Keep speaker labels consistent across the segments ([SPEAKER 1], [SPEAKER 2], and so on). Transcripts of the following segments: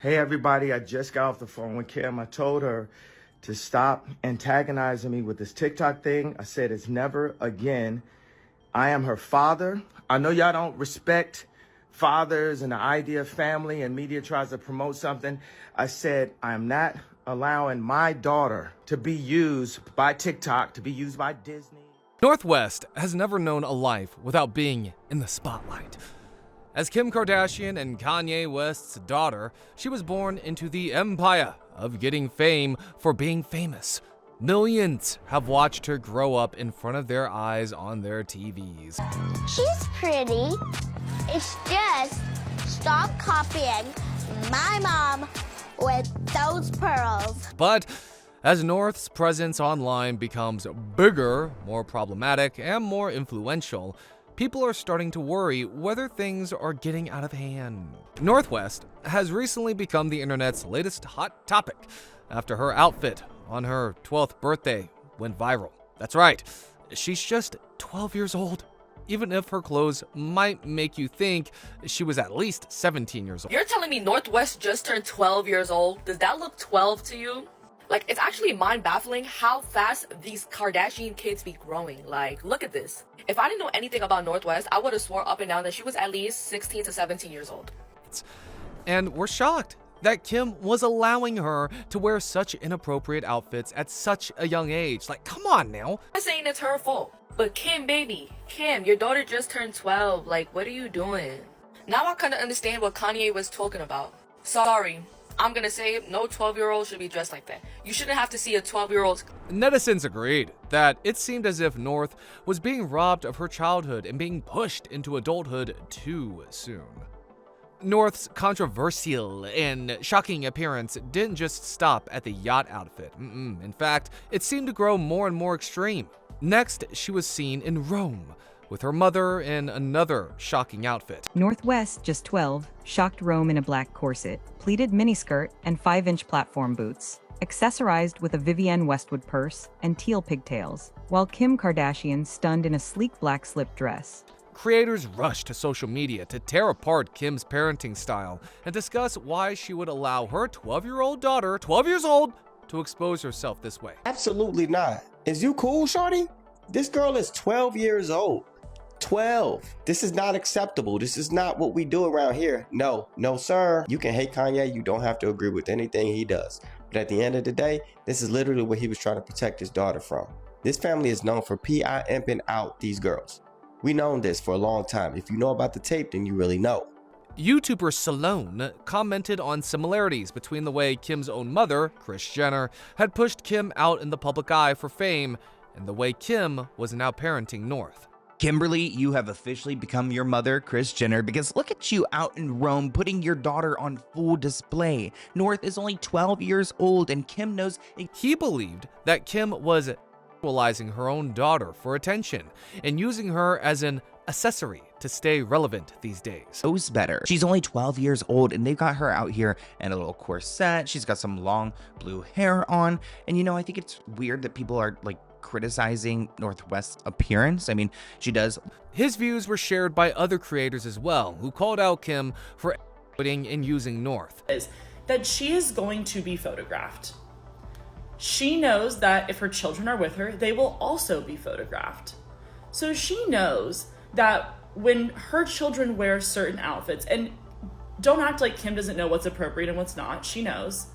[SPEAKER 1] Hey everybody, I just got off the phone with Kim. I told her to stop antagonizing me with this TikTok thing. I said it's never again. I am her father. I know y'all don't respect fathers and the idea of family, and media tries to promote something. I said I am not allowing my daughter to be used by TikTok, to be used by Disney.
[SPEAKER 2] North West has never known a life without being in the spotlight. As Kim Kardashian and Kanye West's daughter, she was born into the empire of getting fame for being famous. Millions have watched her grow up in front of their eyes on their TVs.
[SPEAKER 3] She's pretty. It's just stop copying my mom with those pearls.
[SPEAKER 2] But as North's presence online becomes bigger, more problematic, and more influential, people are starting to worry whether things are getting out of hand. North West has recently become the internet's latest hot topic after her outfit on her 12th birthday went viral. That's right, she's just 12 years old, even if her clothes might make you think she was at least 17 years old.
[SPEAKER 4] You're telling me North West just turned 12 years old? Does that look 12 to you? Like, it's actually mind-baffling how fast these Kardashian kids be growing. Like, look at this. If I didn't know anything about North West, I would have swore up and down that she was at least 16 to 17 years old.
[SPEAKER 2] And we're shocked that Kim was allowing her to wear such inappropriate outfits at such a young age. Like, come on now.
[SPEAKER 4] I'm not saying it's her fault, but Kim, baby, Kim, your daughter just turned 12. Like, what are you doing? Now I kind of understand what Kanye was talking about. Sorry, I'm gonna say no 12-year-old should be dressed like that. You shouldn't have to see a 12-year-old.
[SPEAKER 2] Netizens agreed that it seemed as if North was being robbed of her childhood and being pushed into adulthood too soon. North's controversial and shocking appearance didn't just stop at the yacht outfit. In fact, it seemed to grow more and more extreme. Next, she was seen in Rome with her mother in another shocking outfit.
[SPEAKER 5] North West, just 12, shocked Rome in a black corset, pleated miniskirt, and 5-inch platform boots, accessorized with a Vivienne Westwood purse and teal pigtails, while Kim Kardashian stunned in a sleek black slip dress.
[SPEAKER 2] Creators rushed to social media to tear apart Kim's parenting style and discuss why she would allow her 12-year-old daughter, 12 years old, to expose herself this way.
[SPEAKER 6] Absolutely not. Is you cool, shorty? This girl is 12 years old. 12. This is not acceptable. This is not what we do around here. No, sir. You can hate Kanye. You don't have to agree with anything he does. But at the end of the day, this is literally what he was trying to protect his daughter from. This family is known for imping out these girls. We known this for a long time. If you know about the tape, then you really know.
[SPEAKER 2] YouTuber Salone commented on similarities between the way Kim's own mother, Kris Jenner, had pushed Kim out in the public eye for fame and the way Kim was now parenting North.
[SPEAKER 7] Kimberly, you have officially become your mother, Kris Jenner, because look at you out in Rome putting your daughter on full display. North is only 12 years old and Kim knows.
[SPEAKER 2] He believed that Kim was sexualizing her own daughter for attention and using her as an accessory to stay relevant these days.
[SPEAKER 7] Knows better. She's only 12 years old and they've got her out here in a little corset. She's got some long blue hair on. And I think it's weird that people are like criticizing North West's appearance. I mean, she does.
[SPEAKER 2] His views were shared by other creators as well, who called out Kim for putting and using North.
[SPEAKER 8] Is that she is going to be photographed. She knows that if her children are with her, they will also be photographed. So she knows that when her children wear certain outfits, and don't act like Kim doesn't know what's appropriate and what's not, she knows.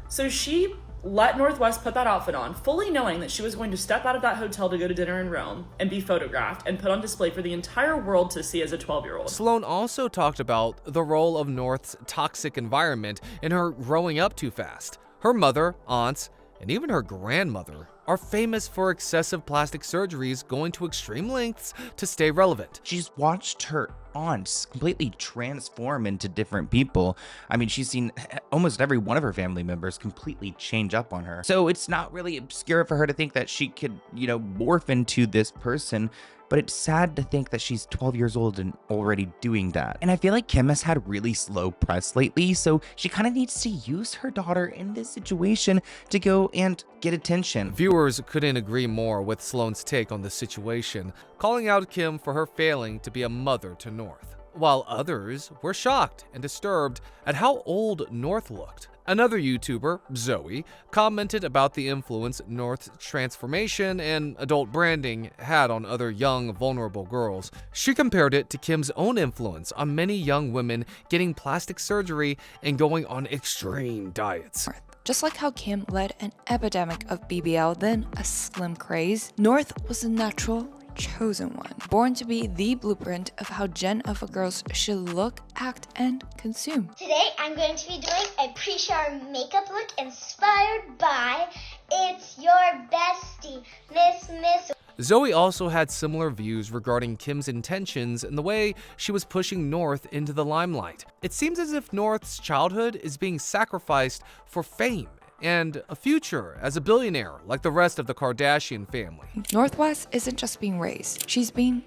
[SPEAKER 8] So she let North West put that outfit on, fully knowing that she was going to step out of that hotel to go to dinner in Rome and be photographed and put on display for the entire world to see as a 12-year-old.
[SPEAKER 2] Salone also talked about the role of North's toxic environment in her growing up too fast. Her mother, aunts, and even her grandmother are famous for excessive plastic surgeries going to extreme lengths to stay relevant.
[SPEAKER 7] She's watched her aunts completely transform into different people. I mean, she's seen almost every one of her family members completely change up on her. So it's not really obscure for her to think that she could, morph into this person. But it's sad to think that she's 12 years old and already doing that. And I feel like Kim has had really slow press lately, so she kind of needs to use her daughter in this situation to go and get attention.
[SPEAKER 2] Viewers couldn't agree more with Salone's take on the situation, calling out Kim for her failing to be a mother to North. while others were shocked and disturbed at how old North looked. Another YouTuber, Zoe, commented about the influence North's transformation and adult branding had on other young, vulnerable girls. She compared it to Kim's own influence on many young women getting plastic surgery and going on extreme diets.
[SPEAKER 9] Just like how Kim led an epidemic of BBL, then a slim craze, North was a natural chosen one, born to be the blueprint of how Gen Alpha girls should look, act, and consume.
[SPEAKER 3] Today I'm going to be doing a pre-shower makeup look inspired by It's Your Bestie, Miss.
[SPEAKER 2] Zoe also had similar views regarding Kim's intentions and the way she was pushing North into the limelight. It seems as if North's childhood is being sacrificed for fame and a future as a billionaire like the rest of the Kardashian family.
[SPEAKER 9] Northwest isn't just being raised, she's being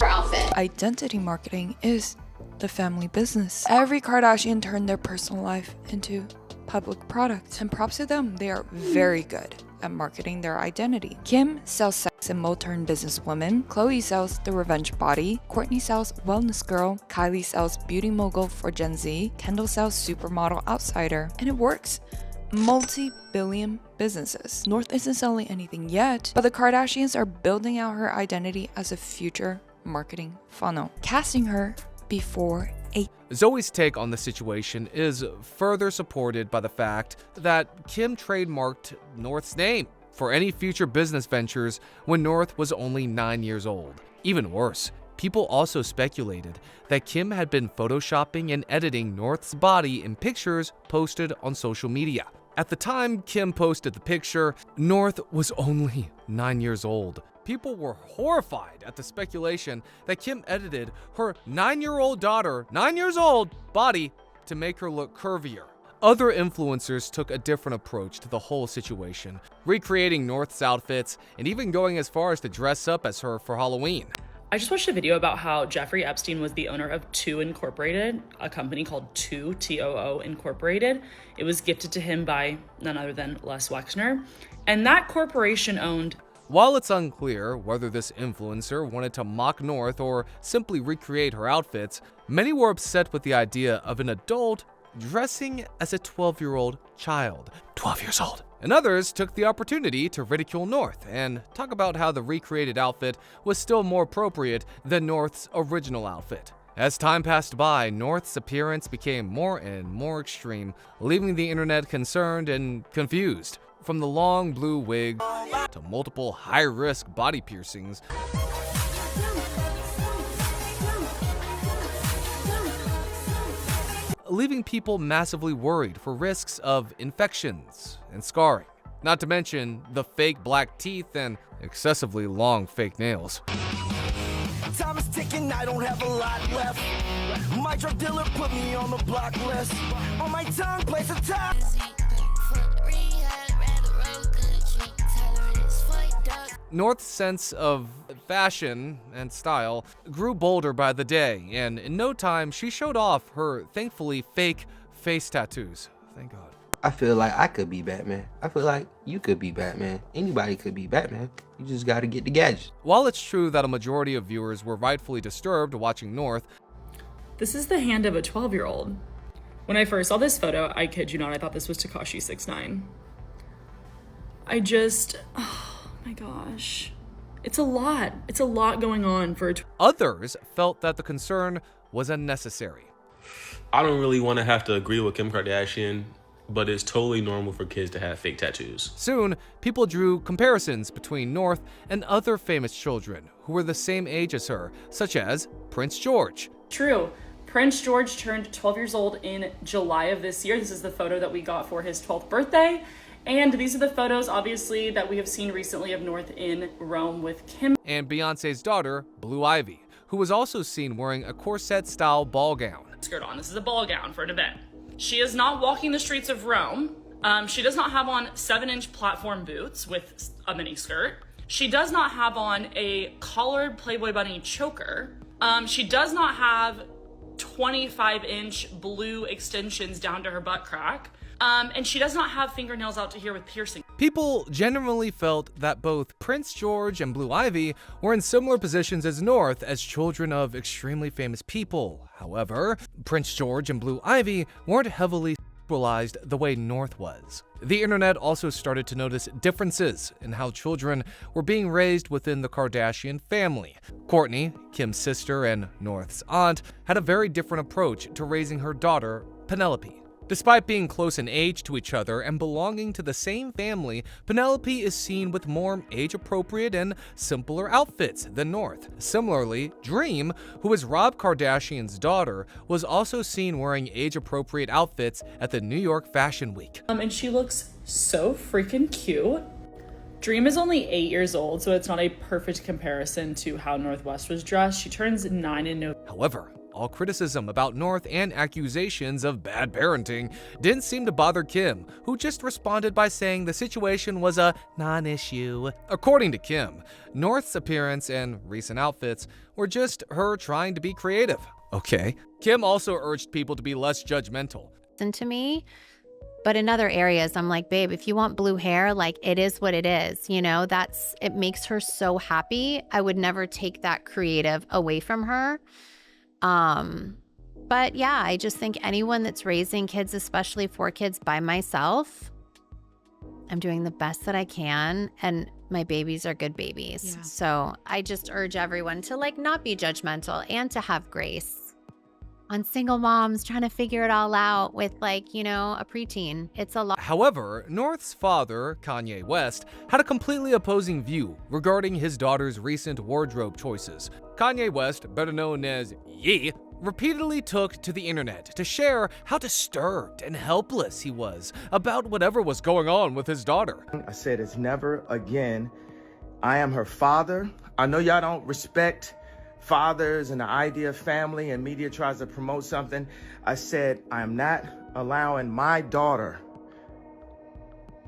[SPEAKER 9] outfit. Identity marketing is the family business. Every Kardashian turned their personal life into public products, and props to them, they are very good at marketing their identity. Kim sells sex and modern businesswoman, Khloe sells the revenge body, Kourtney sells wellness girl, Kylie sells beauty mogul for Gen Z, Kendall sells supermodel outsider, and it works. Multi-billion businesses. North isn't selling anything yet, but the Kardashians are building out her identity as a future marketing funnel, casting her before a
[SPEAKER 2] Zoe's take on the situation is further supported by the fact that Kim trademarked North's name for any future business ventures when North was only 9 years old. Even worse, people also speculated that Kim had been photoshopping and editing North's body in pictures posted on social media. At the time Kim posted the picture, North was only 9 years old. People were horrified at the speculation that Kim edited her 9-year-old daughter, 9 years old, body to make her look curvier. Other influencers took a different approach to the whole situation, recreating North's outfits and even going as far as to dress up as her for Halloween.
[SPEAKER 8] I just watched a video about how Jeffrey Epstein was the owner of Two Incorporated, a company called Two, T-O-O Incorporated. It was gifted to him by none other than Les Wexner. And that corporation owned...
[SPEAKER 2] While it's unclear whether this influencer wanted to mock North or simply recreate her outfits, many were upset with the idea of an adult dressing as a 12-year-old child. 12 years old. And others took the opportunity to ridicule North and talk about how the recreated outfit was still more appropriate than North's original outfit. As time passed by, North's appearance became more and more extreme, leaving the internet concerned and confused. From the long blue wig to multiple high-risk body piercings, leaving people massively worried for risks of infections and scarring. Not to mention the fake black teeth and excessively long fake nails.
[SPEAKER 10] Time is ticking, I don't have a lot left. My drug dealer put me on the block list. On my tongue, place a top.
[SPEAKER 2] North's sense of fashion and style grew bolder by the day, and in no time she showed off her thankfully fake face tattoos. Thank God.
[SPEAKER 11] I feel like I could be Batman. I feel like you could be Batman. Anybody could be Batman. You just gotta get the gadget.
[SPEAKER 2] While it's true that a majority of viewers were rightfully disturbed watching North,
[SPEAKER 8] This is the hand of a 12-year-old. When I first saw this photo, I kid you not, I thought this was Tekashi 6ix9ine. Oh my gosh. It's a lot. It's a lot going on for
[SPEAKER 2] others felt that the concern was unnecessary.
[SPEAKER 12] I don't really want to have to agree with Kim Kardashian, but it's totally normal for kids to have fake tattoos.
[SPEAKER 2] Soon, people drew comparisons between North and other famous children who were the same age as her, such as Prince George.
[SPEAKER 8] True. Prince George turned 12 years old in July of this year. This is the photo that we got for his 12th birthday. And these are the photos, obviously, that we have seen recently of North in Rome with Kim.
[SPEAKER 2] And Beyonce's daughter, Blue Ivy, who was also seen wearing a corset-style ball gown.
[SPEAKER 8] Skirt on. This is a ball gown for an event. She is not walking the streets of Rome. She does not have on 7-inch platform boots with a mini skirt. She does not have on a collared Playboy bunny choker. She does not have 25-inch blue extensions down to her butt crack. And she does not have fingernails out to here with piercing.
[SPEAKER 2] People generally felt that both Prince George and Blue Ivy were in similar positions as North as children of extremely famous people. However, Prince George and Blue Ivy weren't heavily sexualized the way North was. The internet also started to notice differences in how children were being raised within the Kardashian family. Kourtney, Kim's sister and North's aunt, had a very different approach to raising her daughter, Penelope. Despite being close in age to each other and belonging to the same family, Penelope is seen with more age-appropriate and simpler outfits than North. Similarly, Dream, who is Rob Kardashian's daughter, was also seen wearing age-appropriate outfits at the New York Fashion Week.
[SPEAKER 8] And she looks so freaking cute. Dream is only 8 years old, so it's not a perfect comparison to how Northwest was dressed. She turns 9 in November.
[SPEAKER 2] However, all criticism about North and accusations of bad parenting didn't seem to bother Kim, who just responded by saying the situation was a non-issue. According to Kim, North's appearance and recent outfits were just her trying to be creative. Okay. Kim also urged people to be less judgmental.
[SPEAKER 13] To me, but in other areas, I'm like, babe, if you want blue hair, like, it is what it is. You know, it makes her so happy. I would never take that creative away from her. But yeah, I just think anyone that's raising kids, especially 4 kids by myself, I'm doing the best that I can, and my babies are good babies. Yeah. So I just urge everyone to not be judgmental and to have grace on single moms trying to figure it all out with a preteen. It's a lot.
[SPEAKER 2] However, North's father, Kanye West, had a completely opposing view regarding his daughter's recent wardrobe choices. Kanye West, better known as Ye, repeatedly took to the internet to share how disturbed and helpless he was about whatever was going on with his daughter.
[SPEAKER 1] I said it's never again. I am her father. I know y'all don't respect fathers and the idea of family, and media tries to promote something. I said, I am not allowing my daughter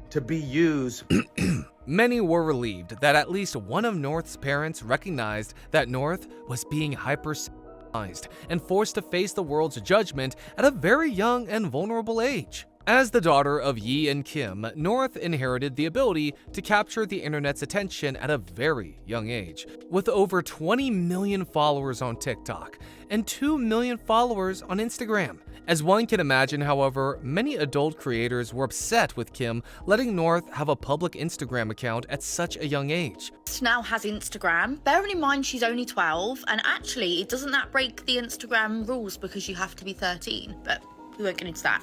[SPEAKER 1] to be used.
[SPEAKER 2] Many were relieved that at least one of North's parents recognized that North was being hypersexualized and forced to face the world's judgment at a very young and vulnerable age. As the daughter of Ye and Kim, North inherited the ability to capture the internet's attention at a very young age. With over 20 million followers on TikTok and 2 million followers on Instagram. As one can imagine, however, many adult creators were upset with Kim letting North have a public Instagram account at such a young age.
[SPEAKER 14] Now has Instagram. Bearing in mind she's only 12, and actually, doesn't that break the Instagram rules because you have to be 13? But we won't get into that.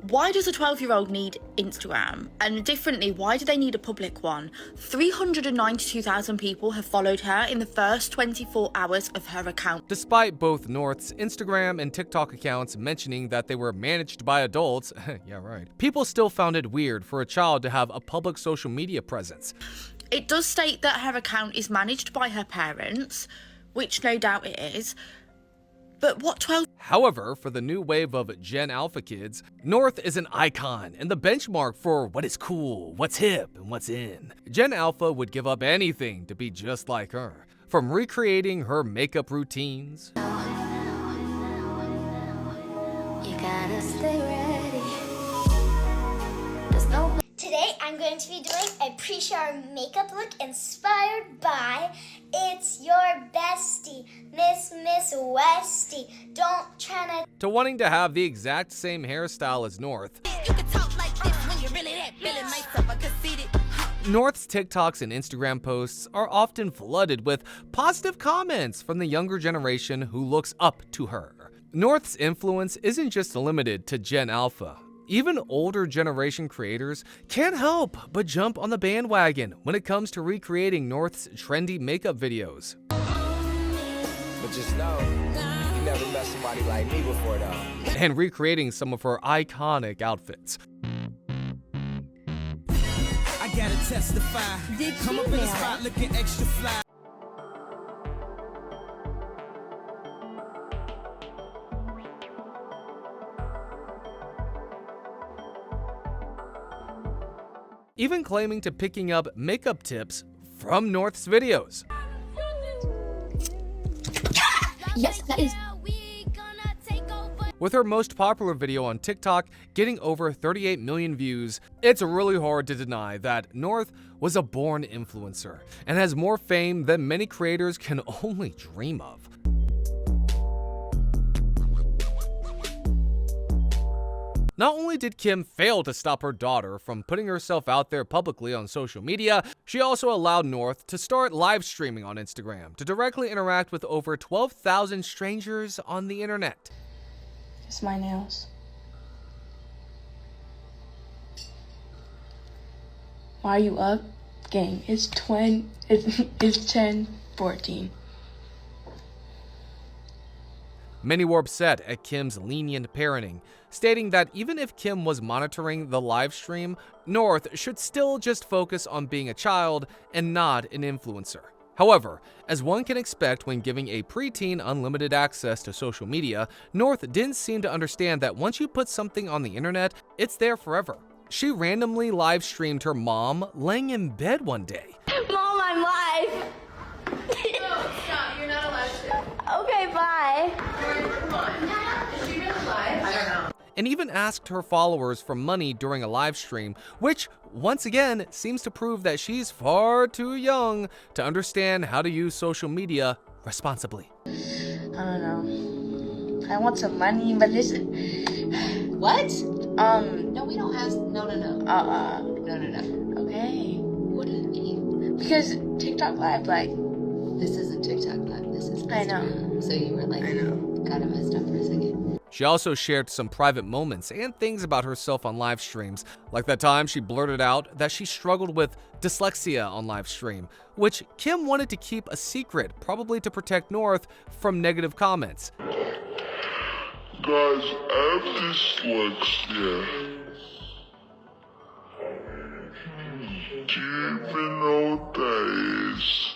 [SPEAKER 14] Why does a 12-year-old need Instagram? And differently, why do they need a public one? 392,000 people have followed her in the first 24 hours of her account.
[SPEAKER 2] Despite both North's Instagram and TikTok accounts mentioning that they were managed by adults, yeah right, people still found it weird for a child to have a public social media presence.
[SPEAKER 14] It does state that her account is managed by her parents, which no doubt it is. But what 12?
[SPEAKER 2] However, for the new wave of Gen Alpha kids, North is an icon and the benchmark for what is cool, what's hip, and what's in. Gen Alpha would give up anything to be just like her, from recreating her makeup routines.
[SPEAKER 3] You gotta stay ready. Today I'm going to be doing a pre-shower makeup look inspired by It's Your Bestie, Miss Westie. Don't try
[SPEAKER 2] to wanting to have the exact same hairstyle as North.
[SPEAKER 3] You can talk like this when you're really that feeling myself, I conceited.
[SPEAKER 2] North's TikToks and Instagram posts are often flooded with positive comments from the younger generation who looks up to her. North's influence isn't just limited to Gen Alpha. Even older generation creators can't help but jump on the bandwagon when it comes to recreating North's trendy makeup videos.
[SPEAKER 15] But just know, you never met somebody like me before though.
[SPEAKER 2] And recreating some of her iconic outfits.
[SPEAKER 10] I gotta testify. Come up in the spot looking extra fly.
[SPEAKER 2] Even claiming to picking up makeup tips from North's videos.
[SPEAKER 3] Yes, that is.
[SPEAKER 2] with her most popular video on TikTok getting over 38 million views. It's really hard to deny that North was a born influencer and has more fame than many creators can only dream of. Not only did Kim fail to stop her daughter from putting herself out there publicly on social media, she also allowed North to start live streaming on Instagram to directly interact with over 12,000 strangers on the internet.
[SPEAKER 9] It's my nails. Why are you up? Gang, it's 10:14.
[SPEAKER 2] Many were upset at Kim's lenient parenting, stating that even if Kim was monitoring the live stream, North should still just focus on being a child and not an influencer. However, as one can expect when giving a preteen unlimited access to social media, North didn't seem to understand that once you put something on the internet, it's there forever. She randomly live streamed her mom laying in bed one day.
[SPEAKER 3] Mom, I'm live.
[SPEAKER 4] No, stop. You're not allowed to.
[SPEAKER 3] Okay, bye.
[SPEAKER 4] Come on. Is she really live? I don't know.
[SPEAKER 2] And even asked her followers for money during a live stream, which once again seems to prove that she's far too young to understand how to use social media responsibly.
[SPEAKER 9] I don't know. I want some money, but this is... What?
[SPEAKER 13] No, we don't ask. No.
[SPEAKER 9] No.
[SPEAKER 13] Okay. What do you mean?
[SPEAKER 9] Because TikTok Live, like...
[SPEAKER 13] This isn't TikTok Live. This is
[SPEAKER 9] I know.
[SPEAKER 13] Instagram. So you were like,
[SPEAKER 9] I know.
[SPEAKER 13] Got it messed up for a second.
[SPEAKER 2] She also shared some private moments and things about herself on live streams, like that time she blurted out that she struggled with dyslexia on live stream, which Kim wanted to keep a secret, probably to protect North from negative comments.
[SPEAKER 16] Guys, I have dyslexia. Do you even know what that is?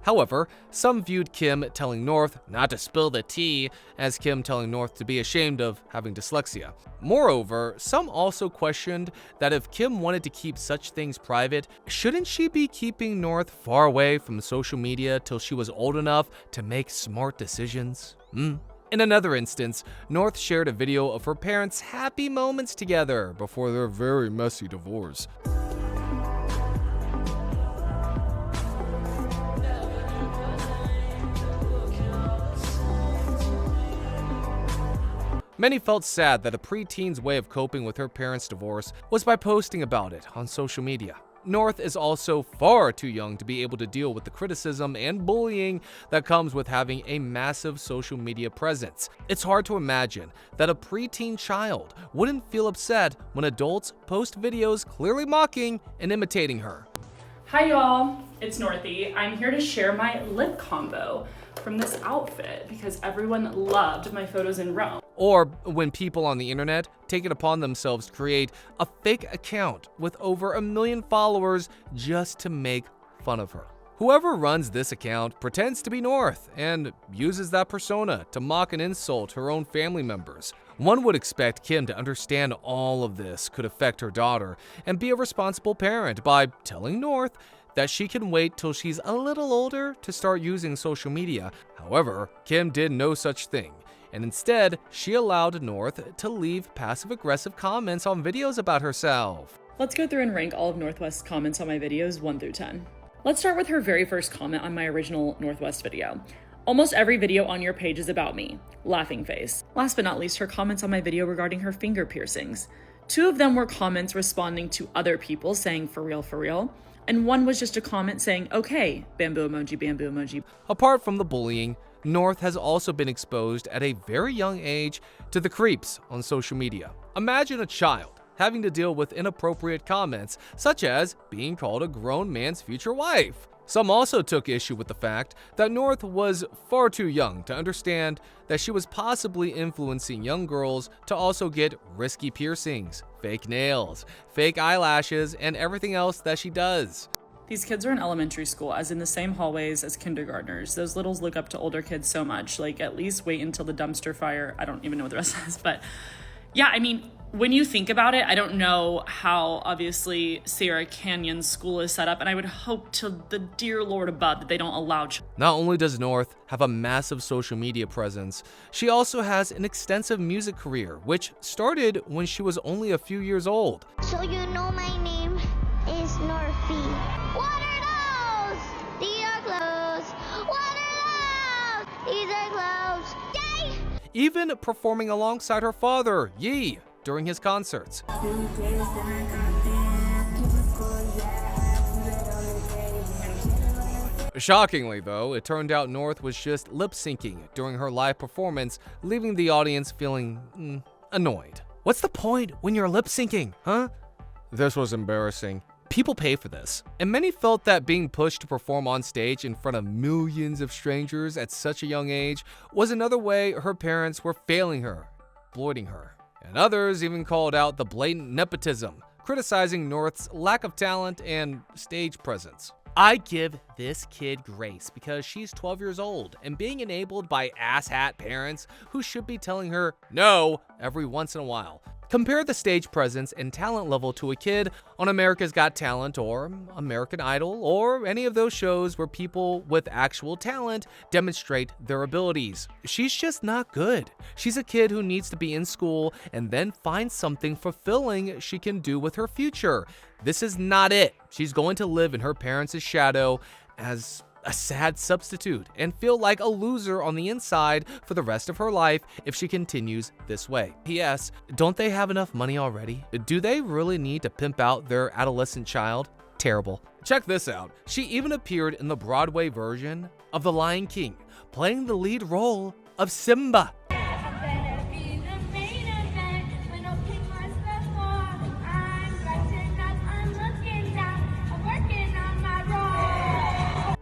[SPEAKER 2] However, some viewed Kim telling North not to spill the tea as Kim telling North to be ashamed of having dyslexia. Moreover, some also questioned that if Kim wanted to keep such things private, shouldn't she be keeping North far away from social media till she was old enough to make smart decisions? In another instance, North shared a video of her parents' happy moments together before their very messy divorce. Many felt sad that a preteen's way of coping with her parents' divorce was by posting about it on social media. North is also far too young to be able to deal with the criticism and bullying that comes with having a massive social media presence. It's hard to imagine that a preteen child wouldn't feel upset when adults post videos clearly mocking and imitating her.
[SPEAKER 8] Hi y'all, it's Northy. I'm here to share my lip combo from this outfit because everyone loved my photos in Rome.
[SPEAKER 2] Or when people on the internet take it upon themselves to create a fake account with over 1 million followers just to make fun of her. Whoever runs this account pretends to be North and uses that persona to mock and insult her own family members. One would expect Kim to understand all of this could affect her daughter and be a responsible parent by telling North that she can wait till she's a little older to start using social media. However, Kim did no such thing, and instead, she allowed North to leave passive-aggressive comments on videos about herself.
[SPEAKER 8] Let's go through and rank all of Northwest's comments on my videos 1 through 10. Let's start with her very first comment on my original Northwest video. Almost every video on your page is about me. Laughing face. Last but not least, her comments on my video regarding her finger piercings. 2 of them were comments responding to other people saying for real, and 1 was just a comment saying, okay, bamboo emoji, bamboo emoji.
[SPEAKER 2] Apart from the bullying, North has also been exposed at a very young age to the creeps on social media. Imagine a child having to deal with inappropriate comments, such as being called a grown man's future wife. Some also took issue with the fact that North was far too young to understand that she was possibly influencing young girls to also get risky piercings, fake nails, fake eyelashes, and everything else that she does.
[SPEAKER 8] These kids are in elementary school, as in the same hallways as kindergartners. Those littles look up to older kids so much. Like, at least wait until the dumpster fire. I don't even know what the rest is, but yeah, I mean, when you think about it, I don't know how obviously Sarah Canyon's school is set up, and I would hope to the dear Lord above that they don't allow.
[SPEAKER 2] Not only does North have a massive social media presence, she also has an extensive music career, which started when she was only a few years old.
[SPEAKER 3] So you know my name is Northy. What are those? These are clothes. What are those? These are clothes. Yay!
[SPEAKER 2] Even performing alongside her father, Yi, during his concerts. Shockingly, though, it turned out North was just lip-syncing during her live performance, leaving the audience feeling annoyed. What's the point when you're lip-syncing, huh? This was embarrassing. People pay for this, and many felt that being pushed to perform on stage in front of millions of strangers at such a young age was another way her parents were failing her, exploiting her. And others even called out the blatant nepotism, criticizing North's lack of talent and stage presence. I give this kid grace because she's 12 years old and being enabled by asshat parents who should be telling her no every once in a while. Compare the stage presence and talent level to a kid on America's Got Talent or American Idol or any of those shows where people with actual talent demonstrate their abilities. She's just not good. She's a kid who needs to be in school and then find something fulfilling she can do with her future. This is not it. She's going to live in her parents' shadow as a sad substitute and feel like a loser on the inside for the rest of her life if she continues this way. P.S. Don't they have enough money already? Do they really need to pimp out their adolescent child? Terrible. Check this out. She even appeared in the Broadway version of The Lion King, playing the lead role of Simba.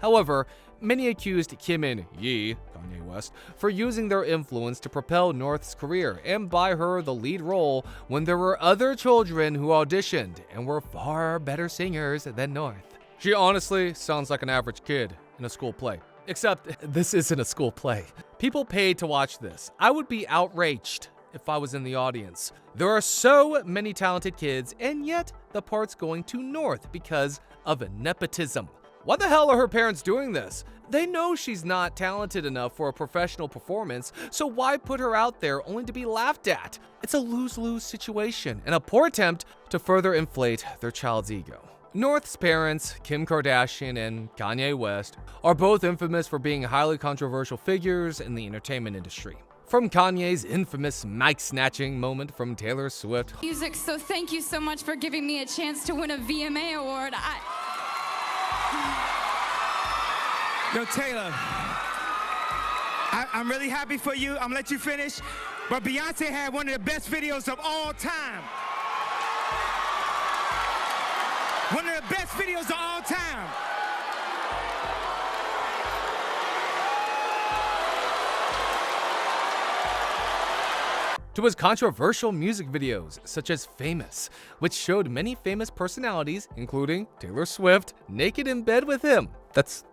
[SPEAKER 2] However, many accused Kim and Yi, Kanye West, for using their influence to propel North's career and buy her the lead role when there were other children who auditioned and were far better singers than North. She honestly sounds like an average kid in a school play. Except this isn't a school play. People paid to watch this. I would be outraged if I was in the audience. There are so many talented kids, and yet the part's going to North because of nepotism. Why the hell are her parents doing this? They know she's not talented enough for a professional performance, so why put her out there only to be laughed at? It's a lose-lose situation and a poor attempt to further inflate their child's ego. North's parents, Kim Kardashian and Kanye West, are both infamous for being highly controversial figures in the entertainment industry. From Kanye's infamous mic-snatching moment from Taylor Swift.
[SPEAKER 17] Music, so thank you so much for giving me a chance to win a VMA award.
[SPEAKER 18] Yo, Taylor, I'm really happy for you. I'm gonna let you finish. But Beyonce had one of the best videos of all time. One of the best videos of all time.
[SPEAKER 2] To his controversial music videos, such as Famous, which showed many famous personalities, including Taylor Swift, naked in bed with him. That's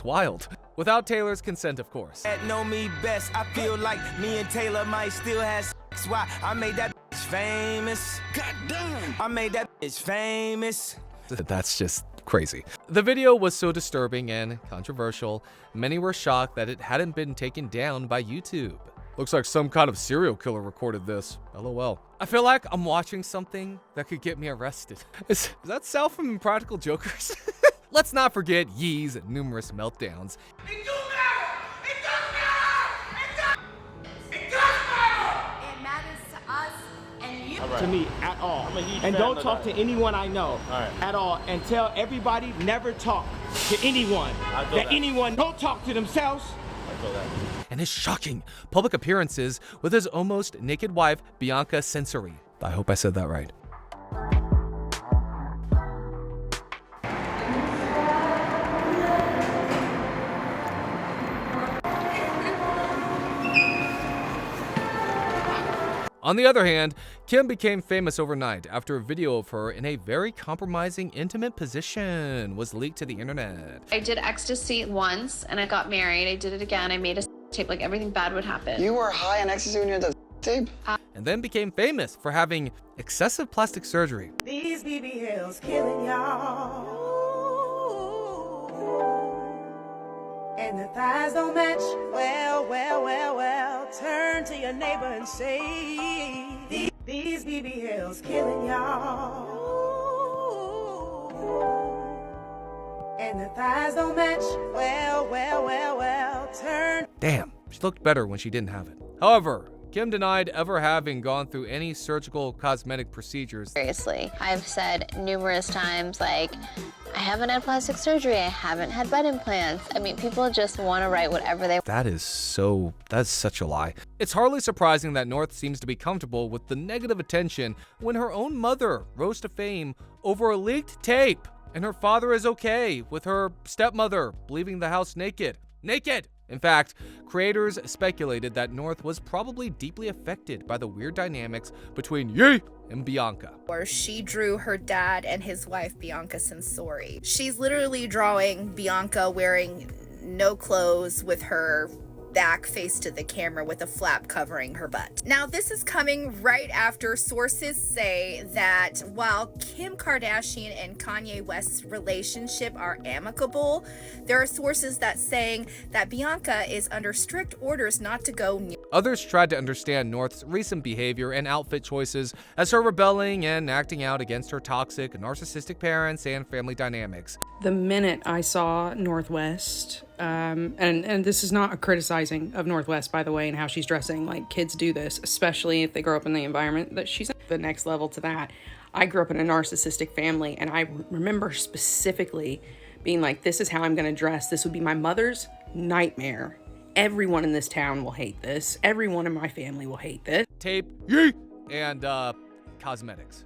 [SPEAKER 2] wild. Without Taylor's consent, of course.
[SPEAKER 10] Know me best, I feel like me and Taylor might still have sex. Why? I made that bitch famous. Goddamn. I made that bitch famous.
[SPEAKER 2] That's just crazy. The video was so disturbing and controversial, many were shocked that it hadn't been taken down by YouTube. Looks like some kind of serial killer recorded this. LOL. I feel like I'm watching something that could get me arrested. Is that Sal from Impractical Jokers? Let's not forget Yee's numerous meltdowns.
[SPEAKER 10] It does matter! It does matter! It does matter!
[SPEAKER 17] It matters to us and you.
[SPEAKER 6] To me at all. And don't talk to anyone I know at all. And tell everybody never talk to anyone. Anyone don't talk to themselves.
[SPEAKER 2] And his shocking public appearances with his almost naked wife, Bianca Censori. I hope I said that right. On the other hand, Kim became famous overnight after a video of her in a very compromising, intimate position was leaked to the internet.
[SPEAKER 19] I did ecstasy once and I got married. I did it again. I made a tape like everything bad would happen.
[SPEAKER 20] You were high on ecstasy when you had the
[SPEAKER 2] and then became famous for having excessive plastic surgery.
[SPEAKER 19] These BB Hills killing y'all. And the thighs don't match. Well, well, well, well. Turn to your neighbor and say, these BB Hills killing y'all. And the thighs don't match. Well, well, well, well. Turn.
[SPEAKER 2] Damn, she looked better when she didn't have it. However, Kim denied ever having gone through any surgical cosmetic procedures.
[SPEAKER 20] Seriously, I've said numerous times, like, I haven't had plastic surgery, I haven't had butt implants. I mean, people just want to write whatever they want.
[SPEAKER 2] That's such a lie. It's hardly surprising that North seems to be comfortable with the negative attention when her own mother rose to fame over a leaked tape, and her father is okay with her stepmother leaving the house naked. Naked! In fact, creators speculated that North was probably deeply affected by the weird dynamics between Ye and Bianca.
[SPEAKER 21] Or she drew her dad and his wife, Bianca Sensori. She's literally drawing Bianca wearing no clothes with her back face to the camera with a flap covering her butt. Now, this is coming right after sources say that while Kim Kardashian and Kanye West's relationship are amicable, there are sources that saying that Bianca is under strict orders not to go near.
[SPEAKER 2] Others tried to understand North's recent behavior and outfit choices as her rebelling and acting out against her toxic, narcissistic parents and family dynamics.
[SPEAKER 22] The minute I saw Northwest, and this is not a criticizing of Northwest, by the way, and how she's dressing. Like, kids do this, especially if they grow up in the environment that she's in. The next level to that, I grew up in a narcissistic family, and I remember specifically being like, this is how I'm going to dress. This would be my mother's nightmare. Everyone in this town will hate this. Everyone in my family will hate this.
[SPEAKER 2] Tape, yee, and cosmetics.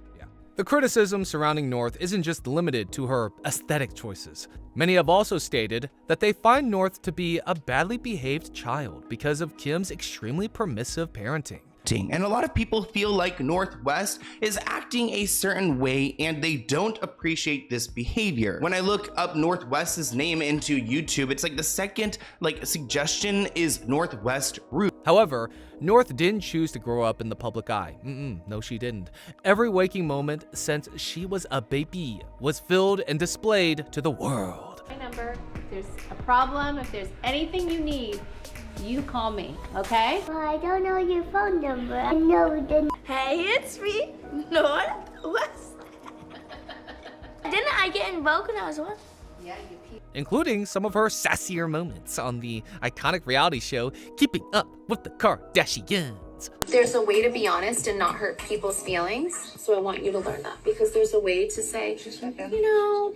[SPEAKER 2] The criticism surrounding North isn't just limited to her aesthetic choices. Many have also stated that they find North to be a badly behaved child because of Kim's extremely permissive parenting.
[SPEAKER 7] And a lot of people feel like Northwest is acting a certain way and they don't appreciate this behavior. When I look up Northwest's name into YouTube, it's like the second suggestion is Northwest Root.
[SPEAKER 2] However, North didn't choose to grow up in the public eye. No, she didn't. Every waking moment since she was a baby was filled and displayed to the world.
[SPEAKER 23] My number, if there's a problem, if there's anything you need, you call me, okay?
[SPEAKER 3] Well, I don't know your phone number. I know the... Hey, it's me, Northwest. Didn't I get invoked when I was one?
[SPEAKER 23] Yeah, you peed.
[SPEAKER 2] Including some of her sassier moments on the iconic reality show Keeping Up with the Kardashians.
[SPEAKER 24] There's a way to be honest and not hurt people's feelings, so I want you to learn that, because there's a way to say, you know,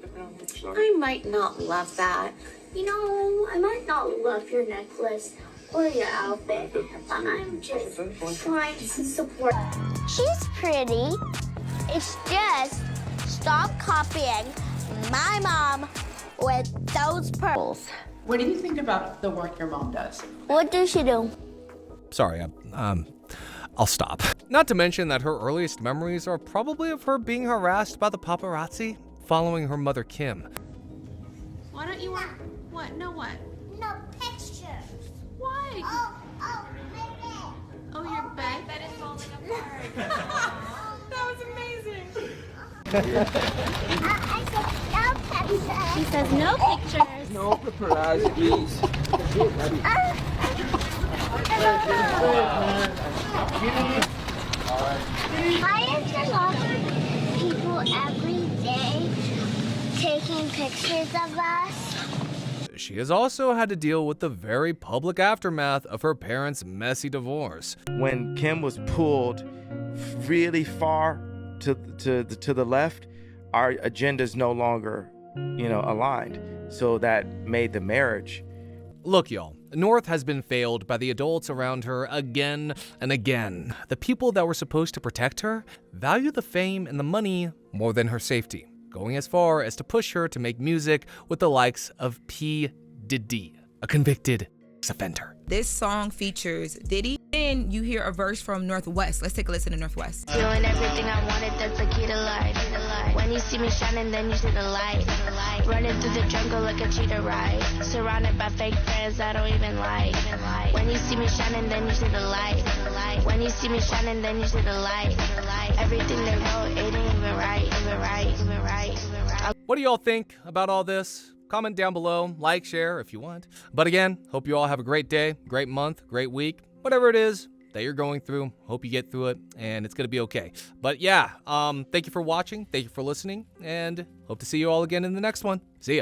[SPEAKER 24] I might not love that.
[SPEAKER 3] You know, I might not love your necklace or your outfit, but I'm just trying to support. She's pretty. It's just stop copying my mom with those pearls.
[SPEAKER 25] What do you think about the work your mom does?
[SPEAKER 3] What does she do?
[SPEAKER 2] Sorry, I'll stop. Not to mention that her earliest memories are probably of her being harassed by the paparazzi following her mother Kim.
[SPEAKER 23] Why don't you want what? No what?
[SPEAKER 3] No pictures.
[SPEAKER 23] Why?
[SPEAKER 3] Oh, my bed.
[SPEAKER 23] Oh, your bed?
[SPEAKER 3] My bed is falling apart.
[SPEAKER 23] That was amazing.
[SPEAKER 3] I said no pictures.
[SPEAKER 23] He says no pictures.
[SPEAKER 15] No paparazzi, please.
[SPEAKER 3] Why is there lots of people every day taking pictures of us?
[SPEAKER 2] She has also had to deal with the very public aftermath of her parents' messy divorce.
[SPEAKER 1] When Kim was pulled really far to the left, our agendas no longer, aligned. So that made the marriage.
[SPEAKER 2] Look, y'all, North has been failed by the adults around her again and again. The people that were supposed to protect her value the fame and the money more than her safety, going as far as to push her to make music with the likes of P. Diddy, a convicted offender.
[SPEAKER 26] This song features Diddy, and you hear a verse from Northwest. Let's take a listen to Northwest.
[SPEAKER 3] Doing everything I wanted, that's the key to life. When you see me shining, then you see the light. Running through the jungle like a cheetah ride. Surrounded by fake friends I don't even like. When you see me shining, then you see the light. When you see me shining, then you see the light. Everything they wrote, it ain't even right.
[SPEAKER 2] What do y'all think about all this? Comment down below, like, share if you want. But again, hope you all have a great day, great month, great week, whatever it is that you're going through. Hope you get through it, and it's going to be okay. But yeah, thank you for watching, thank you for listening, and hope to see you all again in the next one. See ya.